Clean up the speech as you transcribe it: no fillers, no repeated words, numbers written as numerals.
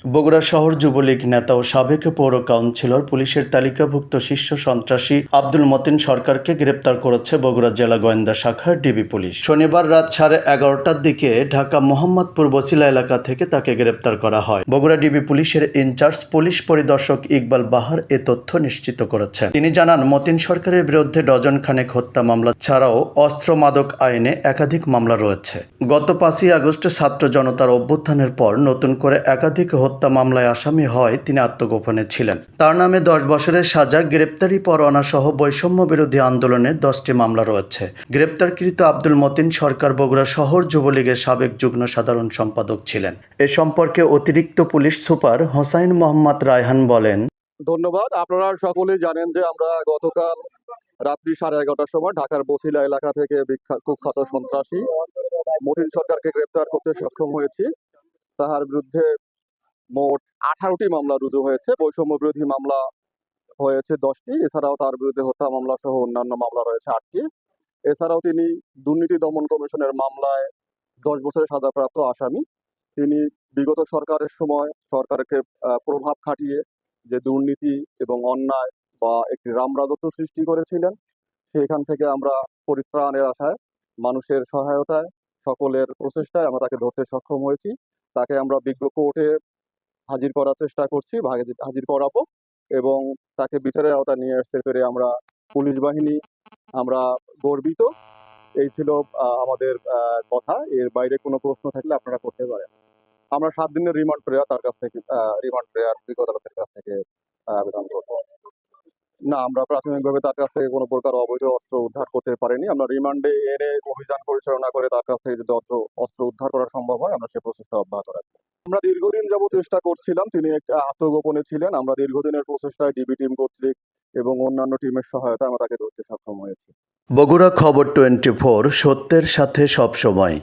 বগুড়া শহর যুবলীগ নেতা ও সাবেক পৌর কাউন্সিলর পুলিশের তালিকাভুক্ত শীর্ষ সন্ত্রাসী আব্দুল মতিন সরকারকে গ্রেপ্তার করেছে বগুড়া জেলা গোয়েন্দা শাখার ডিবি পুলিশ। শনিবার রাত 11:30টার দিকে ঢাকা মোহাম্মদপুর বছিলা এলাকা থেকে তাকে গ্রেপ্তার করা হয়। বগুড়া ডিবি পুলিশের ইনচার্জ পুলিশ পরিদর্শক ইকবাল বাহার এ তথ্য নিশ্চিত করেছেন। তিনি জানান, মতিন সরকারের বিরুদ্ধে ডজন খানেক হত্যা মামলা ছাড়াও অস্ত্র মাদক আইনে একাধিক মামলা রয়েছে। গত 5ই আগস্ট ছাত্র জনতার অভ্যুত্থানের পর নতুন করে একাধিক হত্যা মামলায় আসামি হয় তিনি আত্মগোপনে ছিলেন। তার নামে 10 বছরের সাজা, গ্রেপ্তারি পরোয়ানা সহ বৈষম্য বিরোধী আন্দোলনে 10টি মামলা রয়েছে। গ্রেপ্তারকৃত আব্দুল মতিন সরকার বগুড়া শহর যুবলীগের সাবেক যুগ্ম সাধারণ সম্পাদক ছিলেন। এ সম্পর্কে অতিরিক্ত পুলিশ সুপার হোসাইন মোহাম্মদ রায়হান বলেন, ধন্যবাদ। আপনারা সকলেই জানেন যে আমরা গতকাল রাত্রি 11:30টার সময় ঢাকার বছিলা এলাকা থেকে কুখ্যাত সন্ত্রাসী মতিন সরকারকে গ্রেপ্তার করতে সক্ষম হয়েছি। তাহার বিরুদ্ধে মোট 18টি মামলা রুজু হয়েছে। বৈষম্য বিরোধী মামলা হয়েছে 10টি। এছাড়াও তার বিরুদ্ধে হত্যা মামলা সহ অন্যান্য মামলা রয়েছে 8টি। এছাড়াও তিনি দুর্নীতি দমন কমিশনের মামলায় 10 বছরের সাজাপ্রাপ্ত আসামি। তিনি বিগত সরকারের সময় সরকারকে প্রভাব খাটিয়ে যে দুর্নীতি এবং অন্যায় বা একটি রামরাজত্ব সৃষ্টি করেছিলেন, সেখান থেকে আমরা পরিত্রাণের আশায়, মানুষের সহায়তায়, সকলের প্রচেষ্টায় আমরা তাকে ধরতে সক্ষম হয়েছি। তাকে আমরা বিজ্ঞ কোর্টে হাজির করার চেষ্টা করছি, হাজির করাবো এবং তাকে বিচারের আওতায় নিয়ে আসতে পেরে আমরা পুলিশ বাহিনী আমরা গর্বিত। এই ছিল আমাদের কথা। এর বাইরে কোনো প্রশ্ন থাকলে আপনারা করতে পারেন। আমরা 7 দিনের রিমান্ড প্রেয়ার তার কাছ থেকে বিজ্ঞ আদালতের কাছ থেকে আবেদন করবো। না, আমরা প্রাথমিকভাবে তার কাছ থেকে কোনো প্রকার অবৈধ অস্ত্র উদ্ধার করতে পারিনি। আমরা রিমান্ডে এনে অভিযান পরিচালনা করে তার কাছ থেকে যদি অস্ত্র উদ্ধার করা সম্ভব হয়, আমরা সে প্রচেষ্টা অব্যাহত রাখবো। আমরা দীর্ঘদিন যাবত চেষ্টা করছিলাম, তিনি একটা আত্মগোপনে ছিলেন। আমরা দীর্ঘদিনের প্রচেষ্টায় ডিবি টিম কর্তৃক এবং অন্যান্য টিমের সহায়তায় আমরা তাকে ধরতে সক্ষম হয়েছি। বগুড়া খবর 24, সত্যের সাথে সবসময়।